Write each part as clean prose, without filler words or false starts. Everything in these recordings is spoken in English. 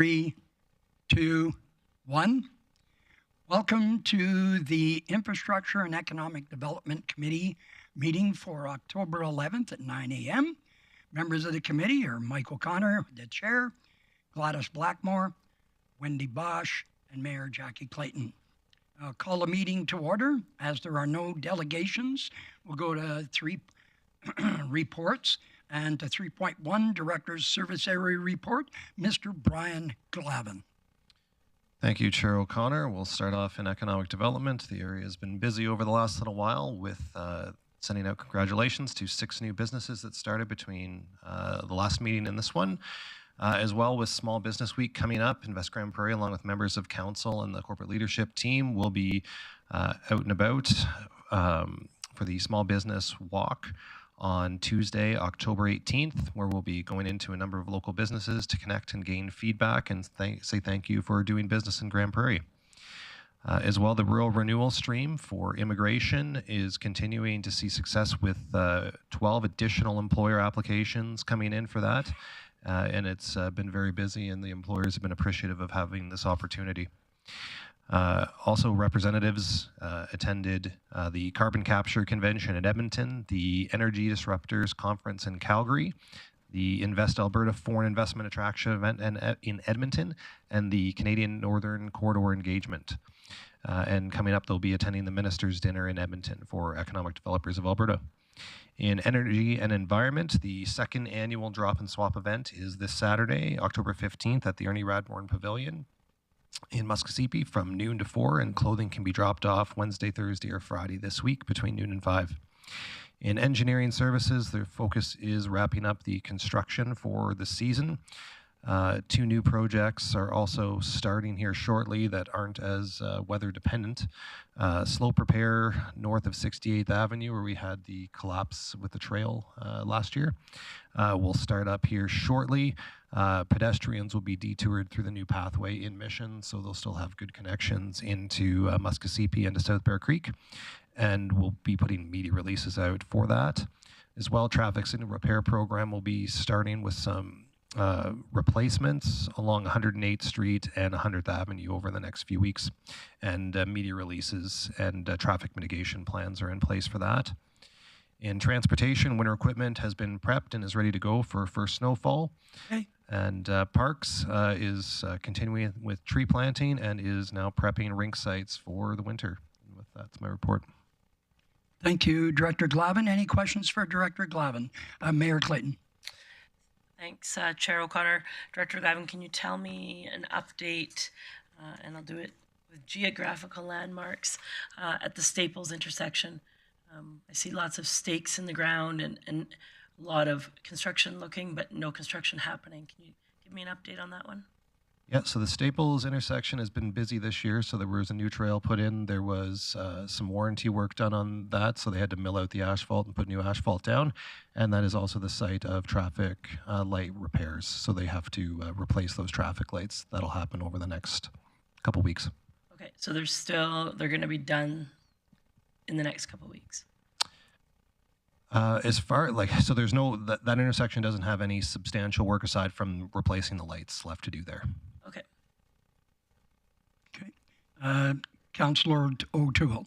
3, 2, 1. Welcome to the Infrastructure and Economic Development Committee meeting for October 11th at 9 a.m. Members of the committee are Mike O'Connor, the chair, Gladys Blackmore, Wendy Bosch, and Mayor Jackie Clayton. I'll call the meeting to order. As there are no delegations, we'll go to 3 reports. And to 3.1, Director's Service Area Report, Mr. Brian Glavin. Thank you, Chair O'Connor. We'll start off in economic development. The area has been busy over the last little while with sending out congratulations to 6 new businesses that started between the last meeting and this one, as well with Small Business Week coming up in West Grande Prairie, along with members of council and the corporate leadership team. Will be out and about for the Small Business Walk on Tuesday, October 18th, where we'll be going into a number of local businesses to connect and gain feedback and say thank you for doing business in Grande Prairie. As well, the rural renewal stream for immigration is continuing to see success with 12 additional employer applications coming in for that. And it's been very busy, and the employers have been appreciative of having this opportunity. Also, representatives attended the Carbon Capture Convention in Edmonton, the Energy Disruptors Conference in Calgary, the Invest Alberta Foreign Investment Attraction event in Edmonton, and the Canadian Northern Corridor Engagement. And coming up, they'll be attending the Ministers' Dinner in Edmonton for economic developers of Alberta. In energy and environment, the 2nd annual Drop and Swap event is this Saturday, October 15th at the Ernie Radbourne Pavilion in Muskogee from noon to 4, and clothing can be dropped off Wednesday, Thursday, or Friday this week between noon and 5. In engineering services, their focus is wrapping up the construction for the season. 2 new projects are also starting here shortly that aren't as weather dependent. Slope repair north of 68th Avenue, where we had the collapse with the trail last year, will start up here shortly. Pedestrians will be detoured through the new pathway in Mission, so they'll still have good connections into Muskogee and to South Bear Creek, and we'll be putting media releases out for that. As well, traffic signal repair program will be starting with some replacements along 108th Street and 100th Avenue over the next few weeks, and media releases and traffic mitigation plans are in place for that. In transportation, winter equipment has been prepped and is ready to go for first snowfall. Okay. And Parks is continuing with tree planting and is now prepping rink sites for the winter. And with that's my report. Thank you, Director Glavin. Any questions for Director Glavin? Mayor Clayton. Thanks, Chair O'Connor. Director Glavin, can you tell me an update, and I'll do it with geographical landmarks, at the Staples intersection? I see lots of stakes in the ground and a lot of construction looking, but no construction happening. Can you give me an update on that one? Yeah, so the Staples intersection has been busy this year. So there was a new trail put in. There was some warranty work done on that. So they had to mill out the asphalt and put new asphalt down. And that is also the site of traffic light repairs. So they have to replace those traffic lights. That'll happen over the next couple weeks. Okay, so they're going to be done in the next couple of weeks. As far so there's no that intersection doesn't have any substantial work aside from replacing the lights left to do there. Okay. Okay. Councillor O'Toole.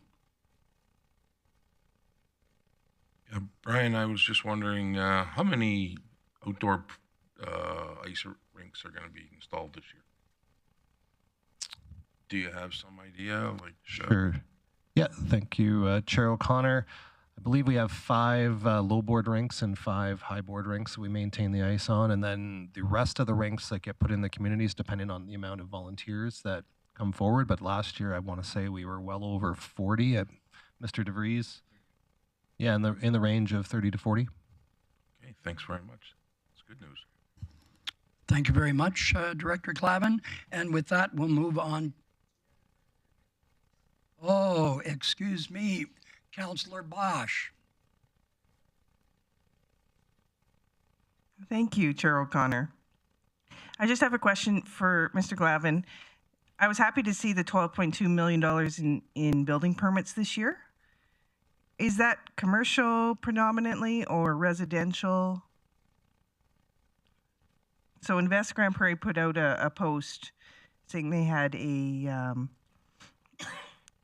Yeah, Brian, I was just wondering how many outdoor ice rinks are going to be installed this year? Do you have some idea? Sure. Yeah, thank you, Chair O'Connor. I believe we have 5 low-board rinks and 5 high-board rinks that we maintain the ice on, and then the rest of the rinks that get put in the communities depending on the amount of volunteers that come forward. But last year, I want to say we were well over 40 at Mr. DeVries. Yeah, in the range of 30 to 40. Okay, thanks very much. That's good news. Thank you very much, Director Glavin. And with that, we'll move on. Oh, excuse me, Councillor Bosch. Thank you, Chair O'Connor. I just have a question for Mr. Glavin. I was happy to see the $12.2 million in building permits this year. Is that commercial predominantly or residential? So Invest Grande Prairie put out a post saying they had a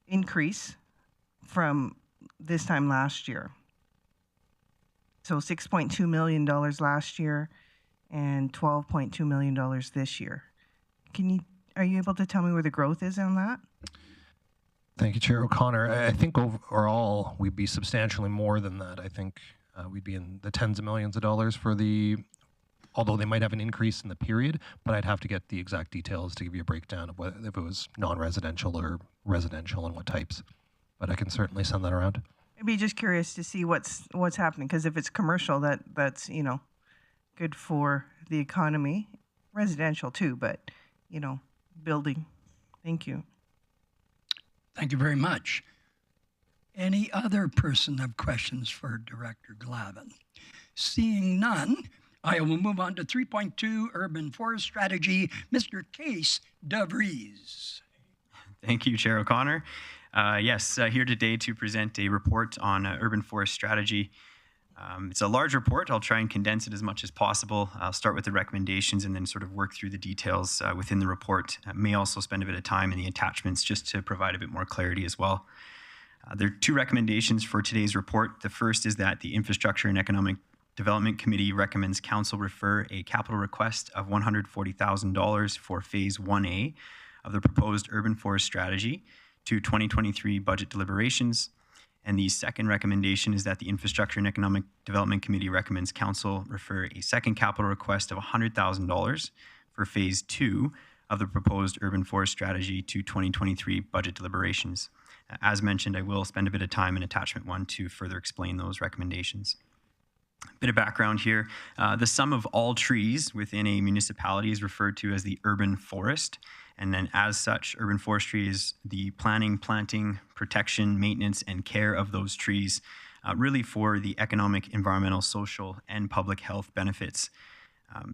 increase from this time last year. So $6.2 million last year and $12.2 million this year. Are you able to tell me where the growth is on that? Thank you, Chair O'Connor. I think overall we'd be substantially more than that. I think we'd be in the tens of millions of dollars for although they might have an increase in the period, but I'd have to get the exact details to give you a breakdown of if it was non-residential or residential and what types. But I can certainly send that around. I'd be just curious to see what's happening, because if it's commercial, that's good for the economy, residential too, but building. Thank you. Thank you very much. Any other person have questions for Director Glavin? Seeing none, I will move on to 3.2 Urban Forest Strategy. Mr. Case DeVries. Thank you, Chair O'Connor. Yes, here today to present a report on urban forest strategy. It's a large report. I'll try and condense it as much as possible. I'll start with the recommendations and then sort of work through the details within the report. May also spend a bit of time in the attachments just to provide a bit more clarity as well. There are two recommendations for today's report. The first is that the Infrastructure and Economic Development Committee recommends Council refer a capital request of $140,000 for Phase 1A of the proposed urban forest strategy to 2023 budget deliberations. And the second recommendation is that the Infrastructure and Economic Development Committee recommends Council refer a second capital request of $100,000 for Phase 2 of the proposed urban forest strategy to 2023 budget deliberations. As mentioned, I will spend a bit of time in Attachment 1 to further explain those recommendations. A bit of background here. The sum of all trees within a municipality is referred to as the urban forest. And then as such, urban forestry is the planning, planting, protection, maintenance, and care of those trees, really for the economic, environmental, social, and public health benefits.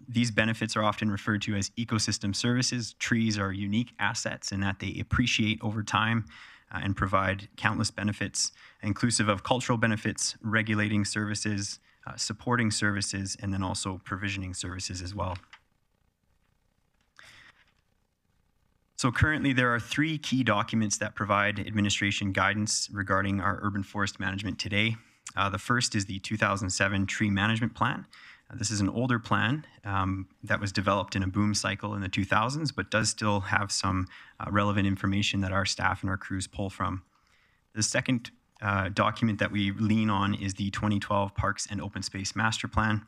These benefits are often referred to as ecosystem services. Trees are unique assets in that they appreciate over time and provide countless benefits, inclusive of cultural benefits, regulating services, supporting services, and then also provisioning services as well. So currently there are three key documents that provide administration guidance regarding our urban forest management today. The first is the 2007 Tree Management Plan. This is an older plan that was developed in a boom cycle in the 2000s, but does still have some relevant information that our staff and our crews pull from. The second document that we lean on is the 2012 Parks and Open Space Master Plan.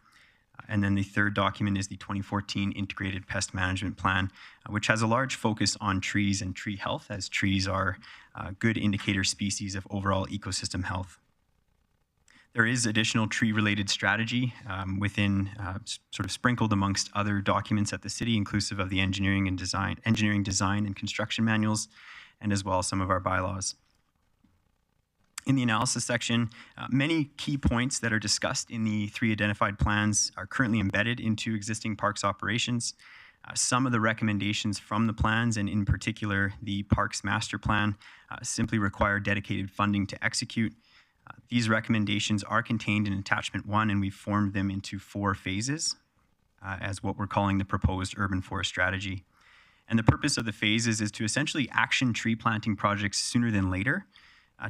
And then the third document is the 2014 Integrated Pest Management Plan, which has a large focus on trees and tree health, as trees are good indicator species of overall ecosystem health. There is additional tree-related strategy within, sort of sprinkled amongst other documents at the city, inclusive of the engineering design and construction manuals, and as well as some of our bylaws. In the analysis section, many key points that are discussed in the three identified plans are currently embedded into existing parks operations. Some of the recommendations from the plans, and in particular the Parks Master Plan, simply require dedicated funding to execute. These recommendations are contained in Attachment 1, and we've formed them into 4 phases as what we're calling the proposed urban forest strategy. And the purpose of the phases is to essentially action tree planting projects sooner than later,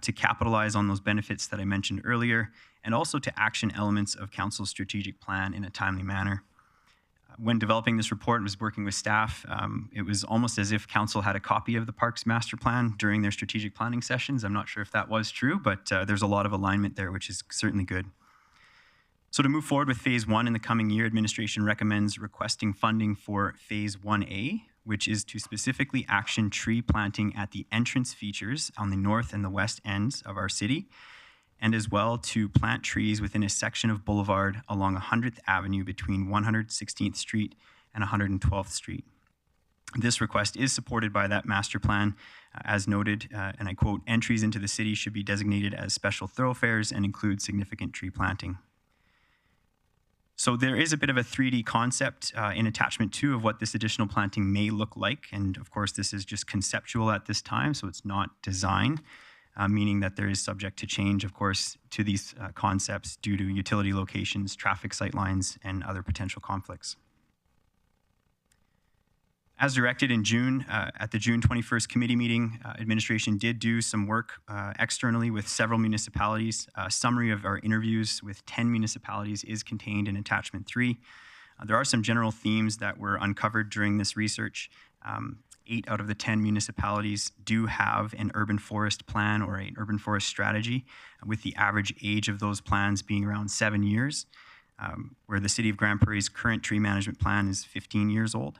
to capitalize on those benefits that I mentioned earlier, and also to action elements of Council's strategic plan in a timely manner. When developing this report and was working with staff, it was almost as if Council had a copy of the Parks Master Plan during their strategic planning sessions. I'm not sure if that was true, but there's a lot of alignment there, which is certainly good. So to move forward with Phase 1 in the coming year, administration recommends requesting funding for Phase 1A, which is to specifically action tree planting at the entrance features on the north and the west ends of our city, and as well to plant trees within a section of boulevard along 100th Avenue between 116th Street and 112th Street. This request is supported by that master plan, as noted, and I quote, "Entries into the city should be designated as special thoroughfares and include significant tree planting." So there is a bit of a 3D concept in Attachment 2 of what this additional planting may look like. And of course, this is just conceptual at this time, so it's not design, meaning that there is subject to change, of course, to these concepts due to utility locations, traffic sightlines, and other potential conflicts. As directed in June, at the June 21st committee meeting, administration did do some work externally with several municipalities. A summary of our interviews with 10 municipalities is contained in attachment 3. There are some general themes that were uncovered during this research. 8 out of the 10 municipalities do have an urban forest plan or an urban forest strategy, with the average age of those plans being around 7 years, where the City of Grande Prairie's current tree management plan is 15 years old.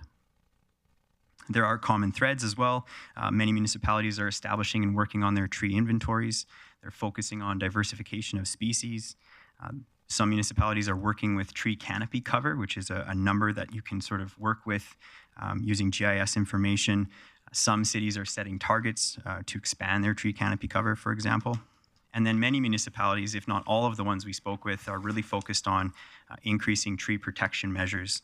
There are common threads as well. Many municipalities are establishing and working on their tree inventories. They're focusing on diversification of species. Some municipalities are working with tree canopy cover, which is a number that you can sort of work with using GIS information. Some cities are setting targets to expand their tree canopy cover, for example. And then many municipalities, if not all of the ones we spoke with, are really focused on increasing tree protection measures.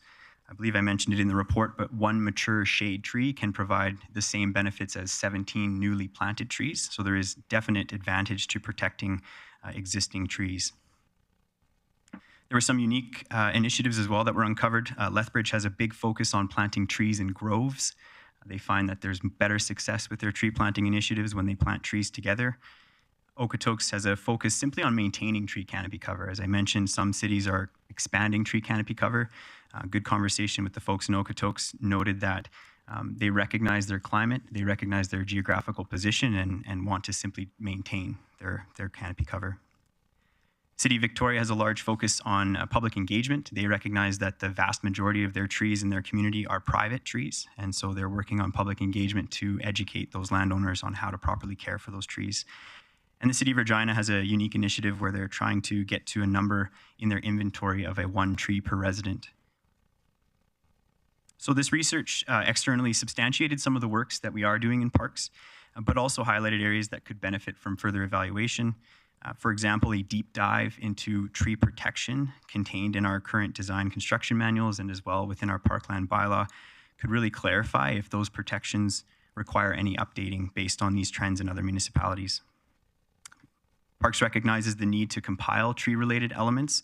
I believe I mentioned it in the report, but one mature shade tree can provide the same benefits as 17 newly planted trees. So there is definite advantage to protecting existing trees. There were some unique initiatives as well that were uncovered. Lethbridge has a big focus on planting trees in groves. They find that there's better success with their tree planting initiatives when they plant trees together. Okotoks has a focus simply on maintaining tree canopy cover. As I mentioned, some cities are expanding tree canopy cover. Good conversation with the folks in Okotoks noted that they recognize their climate, they recognize their geographical position, and want to simply maintain their canopy cover. City of Victoria has a large focus on public engagement. They recognize that the vast majority of their trees in their community are private trees, and so they're working on public engagement to educate those landowners on how to properly care for those trees. And the City of Regina has a unique initiative where they're trying to get to a number in their inventory of a 1 tree per resident. So this research externally substantiated some of the works that we are doing in parks, but also highlighted areas that could benefit from further evaluation. For example, a deep dive into tree protection contained in our current design construction manuals and as well within our parkland bylaw could really clarify if those protections require any updating based on these trends in other municipalities. Parks recognizes the need to compile tree-related elements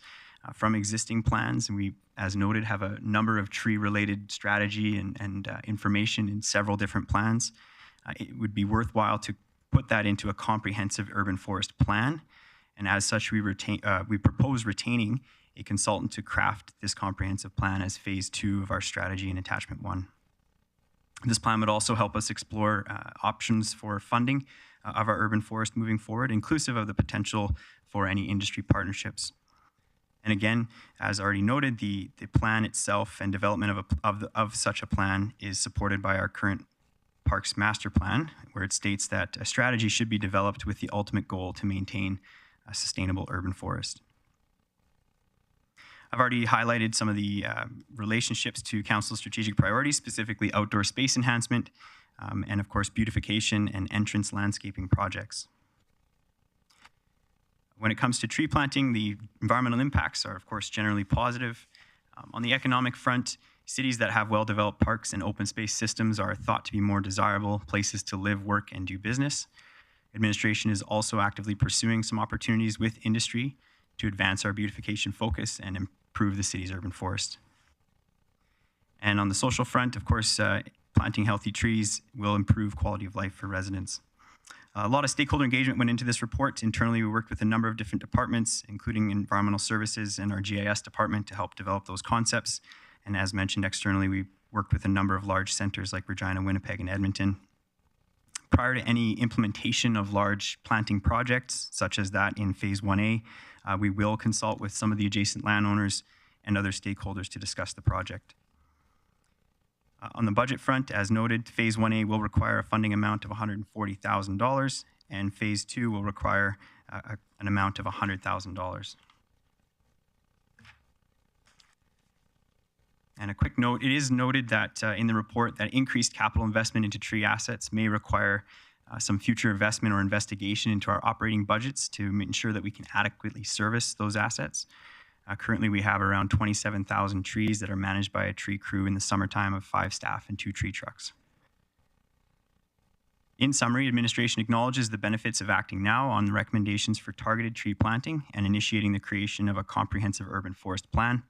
from existing plans. And we, as noted, have a number of tree-related strategy and information in several different plans. It would be worthwhile to put that into a comprehensive urban forest plan. And as such, we propose retaining a consultant to craft this comprehensive plan as phase 2 of our strategy in attachment 1. This plan would also help us explore options for funding of our urban forest moving forward, inclusive of the potential for any industry partnerships. And again, as already noted, the plan itself and development of such a plan is supported by our current Parks Master Plan, where it states that a strategy should be developed with the ultimate goal to maintain a sustainable urban forest. I've already highlighted some of the relationships to Council's strategic priorities, specifically outdoor space enhancement, and of course, beautification and entrance landscaping projects. When it comes to tree planting, the environmental impacts are, of course, generally positive. On the economic front, cities that have well-developed parks and open space systems are thought to be more desirable places to live, work, and do business. Administration is also actively pursuing some opportunities with industry to advance our beautification focus and improve the city's urban forest. And on the social front, of course, planting healthy trees will improve quality of life for residents. A lot of stakeholder engagement went into this report. Internally, we worked with a number of different departments, including environmental services and our GIS department to help develop those concepts. And as mentioned externally, we worked with a number of large centers like Regina, Winnipeg, and Edmonton. Prior to any implementation of large planting projects, such as that in Phase 1A, we will consult with some of the adjacent landowners and other stakeholders to discuss the project. On the budget front, as noted, Phase 1A will require a funding amount of $140,000, and Phase 2 will require an amount of $100,000. And a quick note, it is noted that in the report that increased capital investment into tree assets may require some future investment or investigation into our operating budgets to ensure that we can adequately service those assets. Currently, we have around 27,000 trees that are managed by a tree crew in the summertime of 5 staff and 2 tree trucks. In summary, administration acknowledges the benefits of acting now on the recommendations for targeted tree planting and initiating the creation of a comprehensive urban forest plan.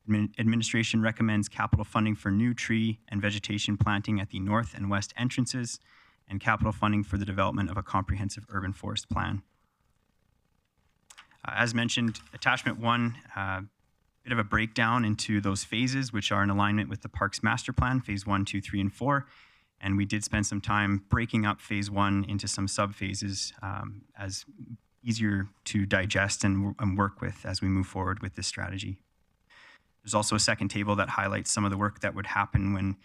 Administration recommends capital funding for new tree and vegetation planting at the north and west entrances, and capital funding for the development of a comprehensive urban forest plan. As mentioned, attachment 1, bit of a breakdown into those phases, which are in alignment with the Parks Master Plan, phase 1, 2, 3, and 4. And we did spend some time breaking up phase 1 into some sub-phases as easier to digest and work with as we move forward with this strategy. There's also a second table that highlights some of the work that would happen when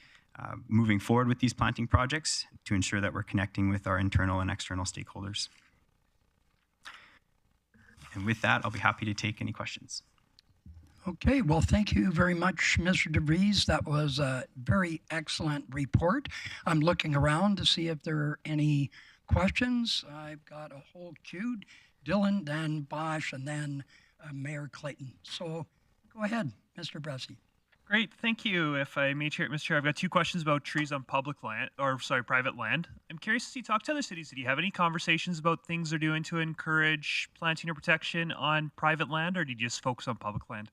moving forward with these planting projects to ensure that we're connecting with our internal and external stakeholders. And with that, I'll be happy to take any questions. Okay, well, thank you very much, Mr. DeVries. That was a very excellent report. I'm looking around to see if there are any questions. I've got a whole queue. Dylan, then Bosch, and then Mayor Clayton. So go ahead, Mr. Bressie. Great, thank you. If I may, Mr. Chair, I've got 2 questions about trees on public land, or sorry, private land. I'm curious, as you talk to other cities, do you have any conversations about things they're doing to encourage planting or protection on private land, or do you just focus on public land?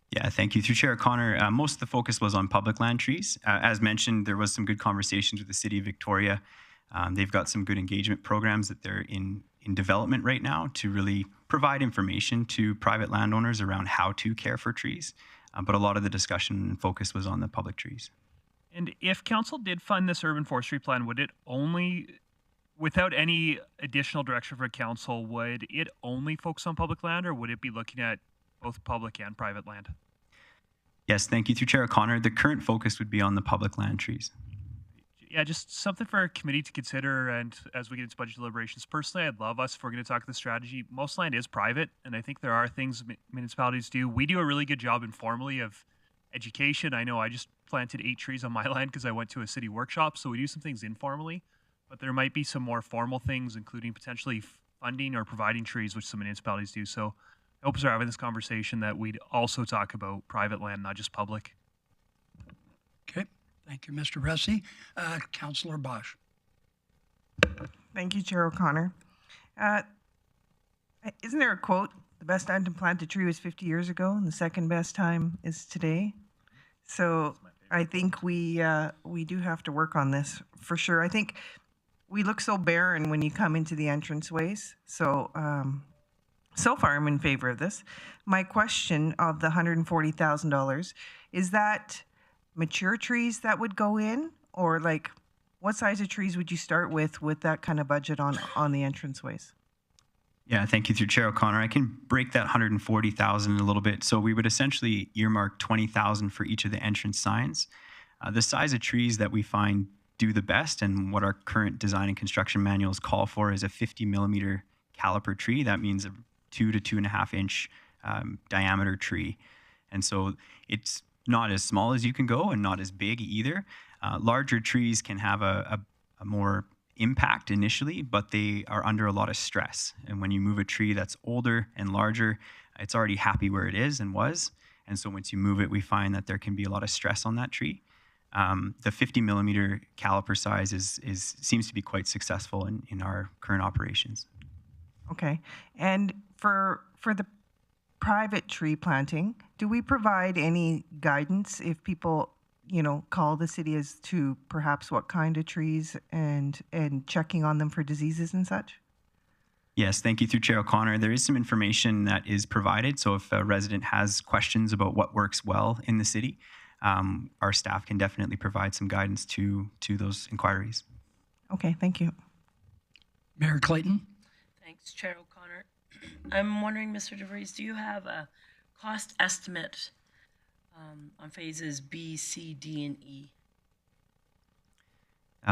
Yeah, thank you. Through Chair Connor, most of the focus was on public land trees. As mentioned, there was some good conversations with the City of Victoria. They've got some good engagement programs that they're in development right now to really provide information to private landowners around how to care for trees. But a lot of the discussion and focus was on the public trees. And if council did fund this urban forestry plan, would it only, without any additional direction for council, would it only focus on public land, or would it be looking at both public and private land? Yes, thank you. Through Chair O'Connor, the current focus would be on the public land trees. Yeah, just something for our committee to consider, and as we get into budget deliberations. Personally, I'd love us, if we're going to talk the strategy, most land is private, and I think there are things municipalities do. We do a really good job informally of education. I know I just planted 8 trees on my land because I went to a city workshop, so we do some things informally, but there might be some more formal things, including potentially funding or providing trees, which some municipalities do. So I hope as we're having this conversation that we'd also talk about private land, not just public. Okay, thank you, Mr. Bressie. Councillor Bosch. Thank you, Chair O'Connor. Isn't there a quote? The best time to plant a tree was 50 years ago, and the second best time is today. So I think we do have to work on this for sure. I think we look so barren when you come into the entranceways. So so far, I'm in favor of this. My question of the $140,000, is that mature trees that would go in, or like what size of trees would you start with that kind of budget on the entranceways? Yeah, thank you. Through Chair O'Connor, I can break that $140,000 a little bit. So we would essentially earmark $20,000 for each of the entrance signs. The size of trees that we find do the best, and what our current design and construction manuals call for, is a 50 millimeter caliper tree. That means a 2 to 2.5 inch diameter tree. And so it's not as small as you can go and not as big either. Larger trees can have a more impact initially, but they are under a lot of stress. And when you move a tree that's older and larger, it's already happy where it is and was. And so once you move it, we find that there can be a lot of stress on that tree. The 50 millimeter caliper size seems to be quite successful in our current operations. Okay. And for the private tree planting, do we provide any guidance if people, call the city as to perhaps what kind of trees and checking on them for diseases and such? Yes, thank you. Through Chair O'Connor, there is some information that is provided. So if a resident has questions about what works well in the city, our staff can definitely provide some guidance to those inquiries. Okay, thank you. Mayor Clayton. Thanks, Chair O'Connor. I'm wondering, Mr. DeVries, do you have a cost estimate on phases B, C, D, and E?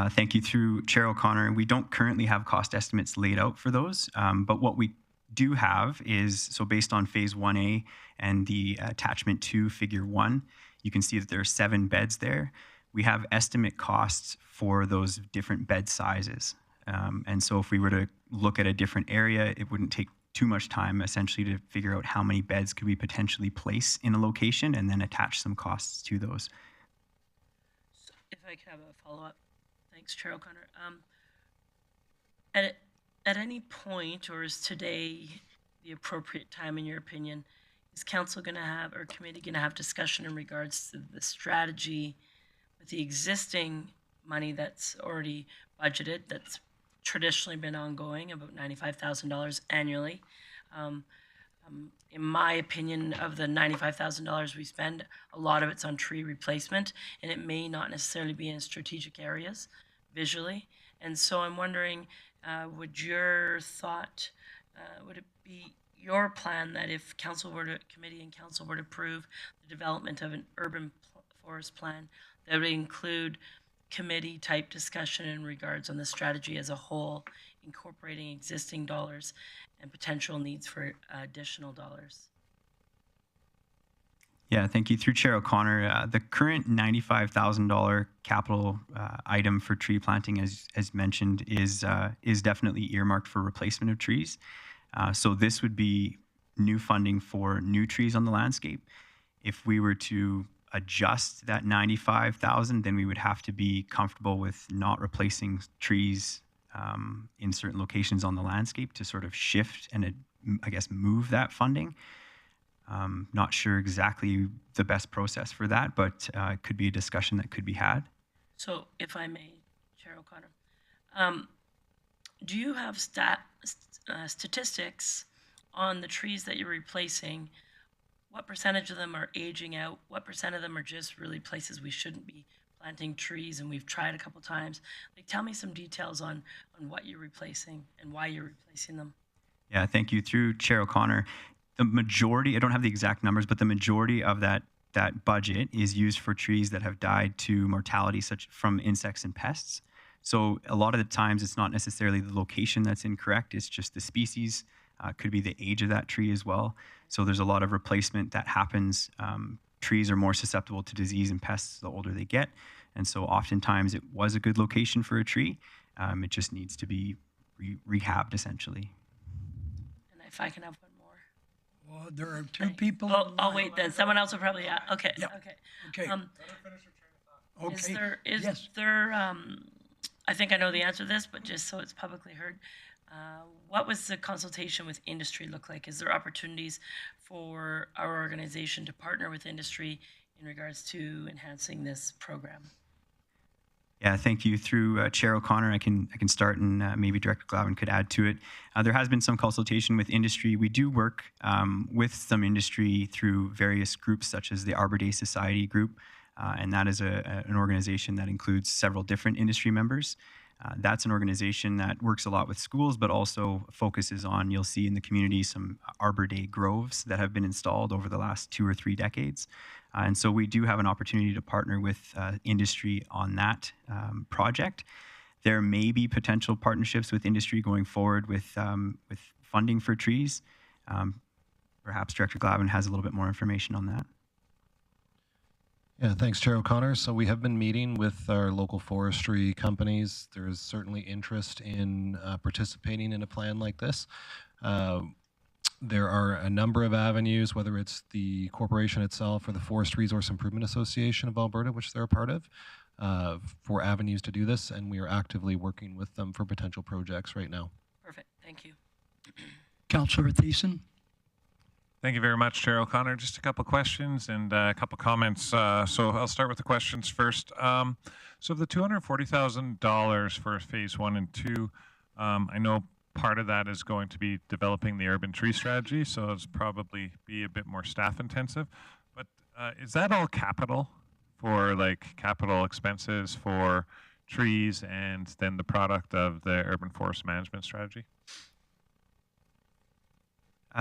Thank you. Through Chair O'Connor, we don't currently have cost estimates laid out for those, but what we do have is, so based on phase 1A and the attachment 2, figure 1, you can see that there are 7 beds there. We have estimate costs for those different bed sizes. And so if we were to look at a different area, it wouldn't take too much time essentially to figure out how many beds could we potentially place in a location and then attach some costs to those. So if I could have a follow-up. Thanks, Chair O'Connor. At any point, or is today the appropriate time, in your opinion, is council going to have, or committee going to have discussion in regards to the strategy with the existing money that's already budgeted, that's traditionally been ongoing, about $95,000 annually? In my opinion, of the $95,000 we spend, a lot of it's on tree replacement, and it may not necessarily be in strategic areas visually. And so I'm wondering, would it be your plan that if committee and council were to approve the development of an urban forest plan, that would include committee type discussion in regards on the strategy as a whole, incorporating existing dollars and potential needs for additional dollars? Yeah, thank you. Through Chair O'Connor, the current $95,000 capital item for tree planting, as mentioned, is definitely earmarked for replacement of trees. So this would be new funding for new trees on the landscape. If we were to adjust that 95,000, then we would have to be comfortable with not replacing trees in certain locations on the landscape to sort of shift and, I guess, move that funding. Not sure exactly the best process for that, but it could be a discussion that could be had. So, if I may, Chair O'Connor, do you have statistics on the trees that you're replacing? What percentage of them are aging out? What percent of them are just really places we shouldn't be planting trees and we've tried a couple times? Like, tell me some details on what you're replacing and why you're replacing them. Yeah, thank you. Through Chair O'Connor, the majority, I don't have the exact numbers, but the majority of that budget is used for trees that have died to mortality, such from insects and pests. So a lot of the times it's not necessarily the location that's incorrect, it's just the species, could be the age of that tree as well. So there's a lot of replacement that happens. Trees are more susceptible to disease and pests the older they get. And so oftentimes it was a good location for a tree. It just needs to be rehabbed essentially. And if I can have one more. Well, there are two people. I'll wait then. Someone else will probably ask. Okay. Yep. Okay. Okay. Is there I think I know the answer to this, but just so it's publicly heard, what was the consultation with industry look like? Is there opportunities for our organization to partner with industry in regards to enhancing this program? Yeah, thank you. Through Chair O'Connor, I can start, and maybe Director Glavin could add to it. There has been some consultation with industry. We do work with some industry through various groups, such as the Arbor Day Society group, and that is an organization that includes several different industry members. That's an organization that works a lot with schools, but also focuses on, you'll see in the community, some Arbor Day groves that have been installed over the last 2 or 3 decades. And so we do have an opportunity to partner with industry on that project. There may be potential partnerships with industry going forward with funding for trees. Perhaps Director Glavin has a little bit more information on that. Yeah, thanks, Chair O'Connor. So we have been meeting with our local forestry companies. There is certainly interest in participating in a plan like this. There are a number of avenues, whether it's the corporation itself or the Forest Resource Improvement Association of Alberta, which they're a part of, for avenues to do this, and we are actively working with them for potential projects right now. Perfect. Thank you. Councillor Thiessen. Thank you very much, Chair O'Connor. Just a couple questions and a couple comments. So I'll start with the questions first. So the $240,000 for phase 1 and 2, I know part of that is going to be developing the urban tree strategy, so it's probably be a bit more staff intensive. But is that all capital for like capital expenses for trees and then the product of the urban forest management strategy?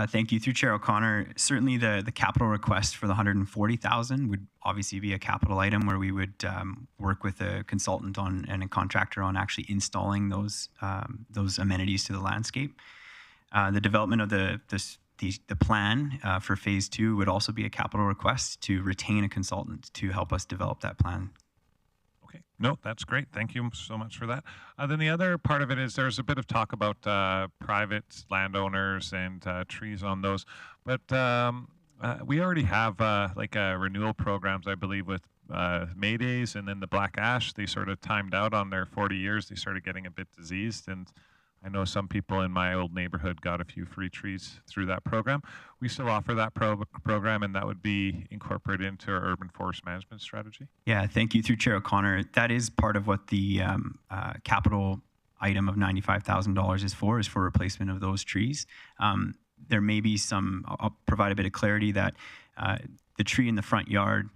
Thank you. Through Chair O'Connor, certainly the capital request for the $140,000 would obviously be a capital item where we would work with a consultant on and a contractor on actually installing those amenities to the landscape. The development of the plan for phase 2 would also be a capital request to retain a consultant to help us develop that plan. Okay, no, that's great. Thank you so much for that. Then the other part of it is there's a bit of talk about private landowners and trees on those, but we already have like renewal programs, I believe, with Maydays and then the Black Ash. They sort of timed out on their 40 years. They started getting a bit diseased, and I know some people in my old neighborhood got a few free trees through that program. We still offer that program, and that would be incorporated into our urban forest management strategy. Yeah, thank you through Chair O'Connor. That is part of what the capital item of $95,000 is for replacement of those trees. There may be some, I'll provide a bit of clarity that the tree in the front yard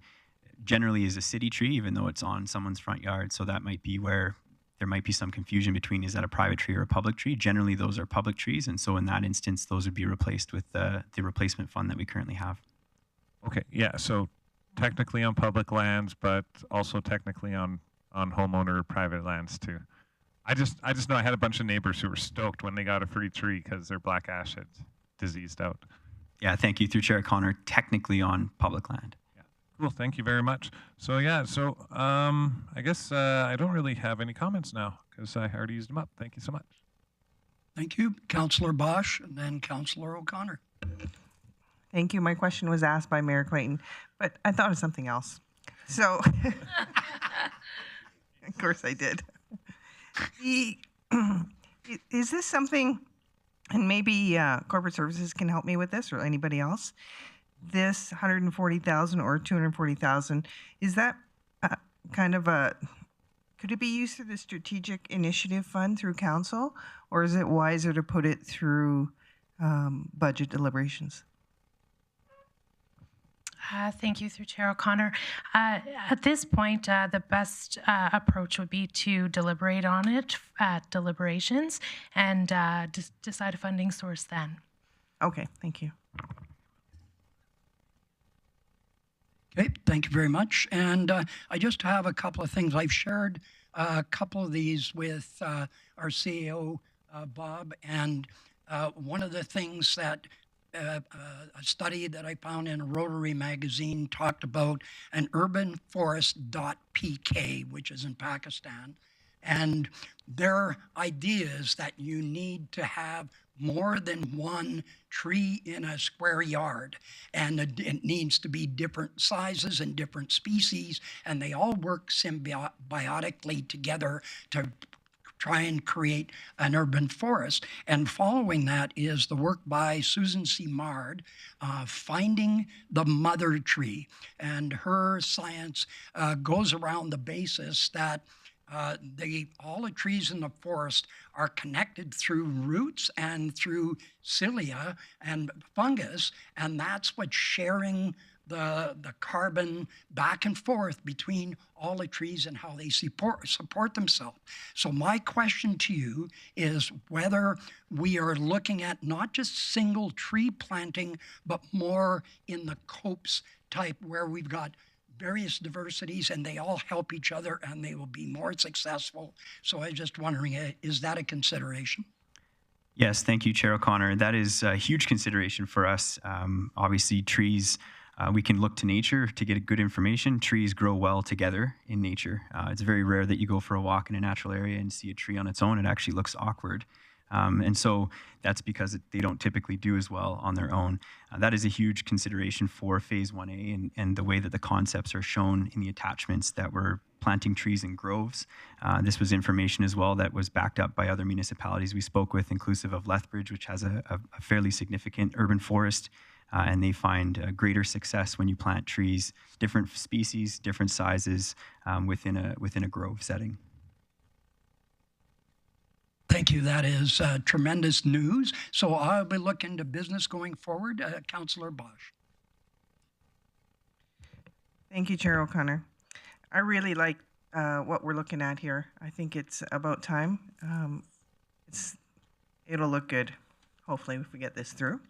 generally is a city tree, even though it's on someone's front yard. So that might be where there might be some confusion between is that a private tree or a public tree. Generally, those are public trees. And so in that instance, those would be replaced with the replacement fund that we currently have. Okay, yeah, so technically on public lands, but also technically on homeowner private lands too. I just know I had a bunch of neighbors who were stoked when they got a free tree because their black ash had diseased out. Yeah, thank you through Chair O'Connor. Technically on public land. Yeah, cool. Thank you very much. So yeah, I guess I don't really have any comments now because I already used them up. Thank you so much. Thank you, Councillor Bosch, and then Councillor O'Connor. Thank you. My question was asked by Mayor Clayton, but I thought of something else. So, of course I did. Is this something, and maybe corporate services can help me with this or anybody else, this 140,000 or 240,000, is that kind of could it be used through the strategic initiative fund through council, or is it wiser to put it through budget deliberations? Thank you, through Chair O'Connor. At this point, the best approach would be to deliberate on it at deliberations and decide a funding source then. Okay, thank you. Okay, thank you very much. And I just have a couple of things. I've shared a couple of these with our CEO, Bob, and one of the things that a study that I found in a Rotary magazine talked about an urban forest.pk, which is in Pakistan. And their idea is that you need to have more than one tree in a square yard, and it needs to be different sizes and different species, and they all work symbiotically together to try and create an urban forest. And following that is the work by Susan C. Mard, Finding the Mother Tree. And her science goes around the basis that all the trees in the forest are connected through roots and through cilia and fungus, and that's what's sharing the carbon back and forth between all the trees and how they support themselves. So my question to you is whether we are looking at not just single tree planting, but more in the copse type where we've got various diversities and they all help each other and they will be more successful. So I was just wondering, is that a consideration? Yes, thank you, Chair O'Connor. That is a huge consideration for us. Obviously, trees, we can look to nature to get good information. Trees grow well together in nature. It's very rare that you go for a walk in a natural area and see a tree on its own. It actually looks awkward. And so that's because they don't typically do as well on their own. That is a huge consideration for Phase 1A and the way that the concepts are shown in the attachments that we're planting trees in groves. This was information as well that was backed up by other municipalities we spoke with, inclusive of Lethbridge, which has a fairly significant urban forest. And they find greater success when you plant trees, different species, different sizes within a grove setting. Thank you. That is tremendous news. So I'll be looking to business going forward. Councillor Bosch. Thank you, Chair O'Connor. I really like what we're looking at here. I think it's about time. It'll look good, hopefully, if we get this through.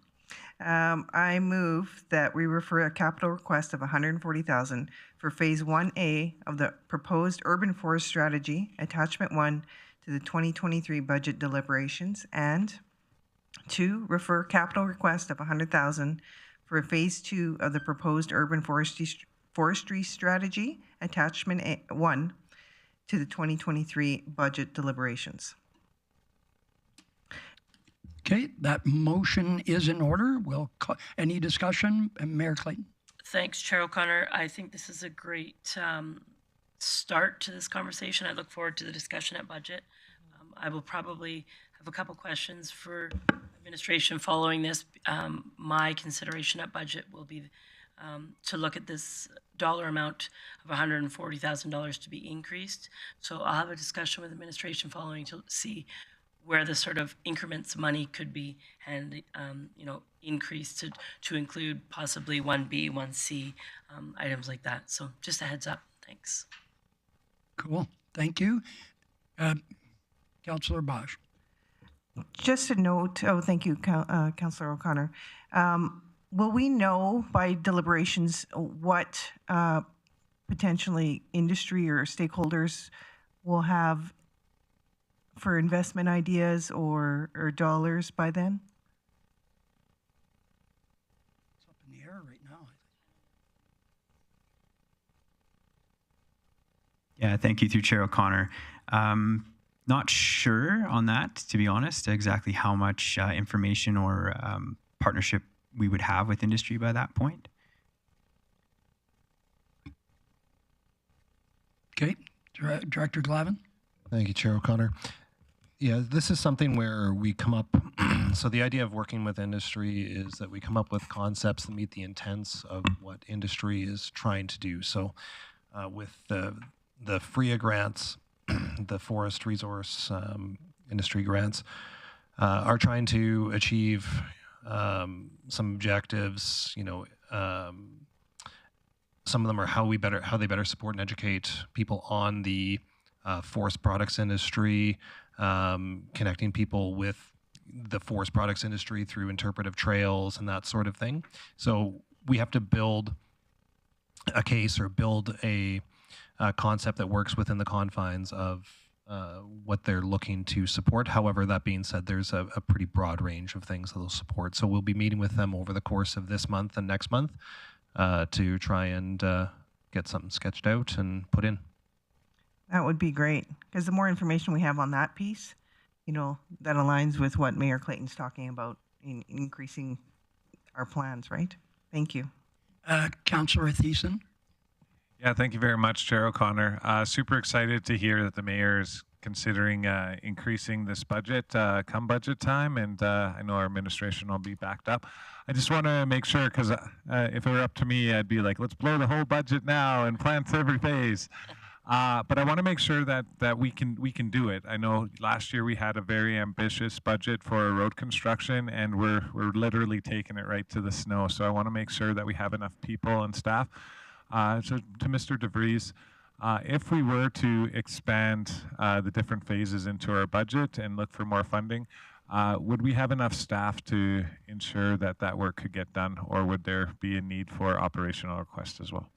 I move that we refer a capital request of $140,000 for Phase 1A of the proposed urban forest strategy, Attachment 1, to the 2023 budget deliberations, and 2, refer capital request of $100,000 for Phase 2 of the proposed urban forestry strategy, Attachment 1, to the 2023 budget deliberations. Okay, that motion is in order. Any discussion? Mayor Clayton. Thanks, Chair O'Connor. I think this is a great start to this conversation. I look forward to the discussion at budget. I will probably have a couple questions for administration following this. My consideration at budget will be to look at this dollar amount of $140,000 to be increased. So I'll have a discussion with administration following to see where the sort of increments of money could be increased to include possibly 1B, 1C, items like that. So just a heads up. Thanks. Cool. Thank you. Councillor Bosch. Just a note, thank you, Councillor O'Connor. Will we know by deliberations what potentially industry or stakeholders will have for investment ideas or dollars by then? It's up in the air right now. Yeah, thank you through Chair O'Connor. Not sure on that, to be honest, exactly how much information or partnership we would have with industry by that point. Okay. Director Glavin. Thank you, Chair O'Connor. Yeah, this is something where we come up, so the idea of working with industry is that we come up with concepts that meet the intents of what industry is trying to do. So with the FRIA grants, the forest resource industry grants, are trying to achieve some objectives. Some of them are how they better support and educate people on the forest products industry, connecting people with the forest products industry through interpretive trails and that sort of thing. So we have to build a case or build a concept that works within the confines of what they're looking to support. However, that being said, there's a pretty broad range of things that they'll support. So we'll be meeting with them over the course of this month and next month to try and get something sketched out and put in. That would be great, because the more information we have on that piece, that aligns with what Mayor Clayton's talking about in increasing our plans, right? Thank you. Councillor Thiessen. Yeah, thank you very much, Chair O'Connor. Super excited to hear that the mayor is considering increasing this budget come budget time, and I know our administration will be backed up. I just want to make sure, because if it were up to me, I'd be like, let's blow the whole budget now and plant every phase. But I want to make sure that we can do it. I know last year we had a very ambitious budget for road construction, and we're literally taking it right to the snow. So I want to make sure that we have enough people and staff. So to Mr. DeVries, if we were to expand the different phases into our budget and look for more funding, would we have enough staff to ensure that work could get done, or would there be a need for operational requests as well?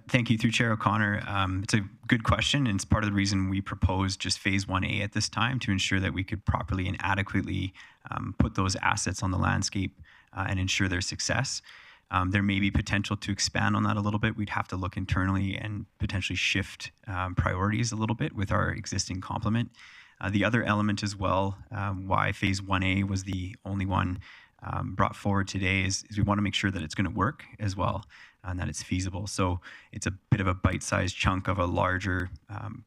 Thank you through Chair O'Connor. It's a good question, and it's part of the reason we proposed just Phase 1A at this time, to ensure that we could properly and adequately put those assets on the landscape and ensure their success. There may be potential to expand on that a little bit. We'd have to look internally and potentially shift priorities a little bit with our existing complement. The other element as well, why Phase 1A was the only one brought forward today, is we want to make sure that it's going to work as well and that it's feasible. So it's a bit of a bite-sized chunk of a larger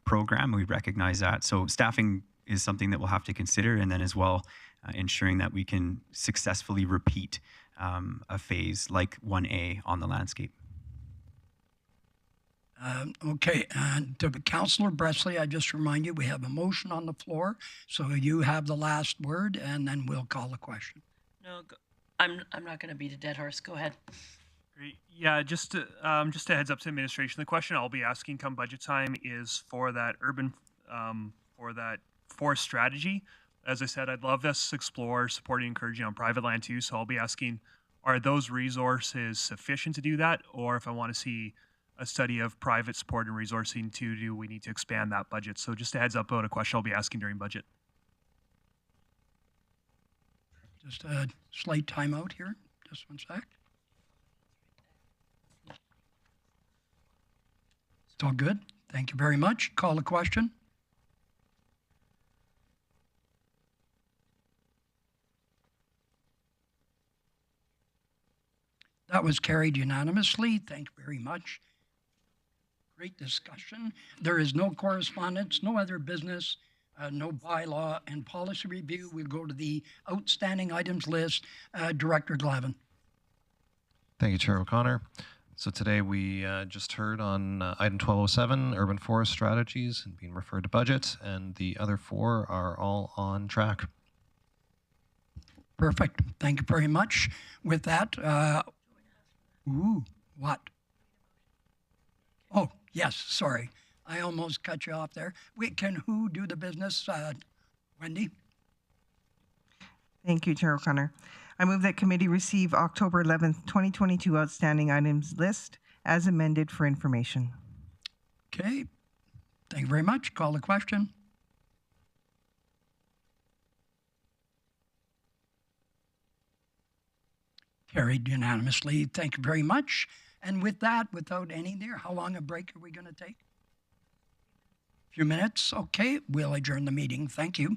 program. We recognize that. So staffing is something that we'll have to consider, and then as well ensuring that we can successfully repeat a phase like 1A on the landscape. Okay, and to Councillor Bresley, I just remind you, we have a motion on the floor, so you have the last word, and then we'll call the question. No, I'm not going to beat a dead horse. Go ahead. Great. Yeah, just a heads up to administration. The question I'll be asking come budget time is for that for that forest strategy. As I said, I'd love us to explore supporting and encouraging on private land too. So I'll be asking, are those resources sufficient to do that? Or if I want to see a study of private support and resourcing too, do we need to expand that budget? So just a heads up about a question I'll be asking during budget. Just a slight timeout here. Just one sec. It's all good. Thank you very much. Call the question. That was carried unanimously. Thank you very much. Great discussion. There is no correspondence, no other business. No bylaw and policy review. We'll go to the outstanding items list. Director Glavin. Thank you, Chair O'Connor. So today we just heard on item 1207, urban forest strategies, and being referred to budget, and the other 4 are all on track. Perfect. Thank you very much. With that, what? Oh, yes, sorry. I almost cut you off there. Can who do the business? Wendy? Thank you, Chair O'Connor. I move that committee receive October 11th, 2022 outstanding items list as amended for information. Okay. Thank you very much. Call the question. Carried unanimously. Thank you very much. And with that, without any there, how long a break are we going to take? A few minutes? Okay. We'll adjourn the meeting. Thank you.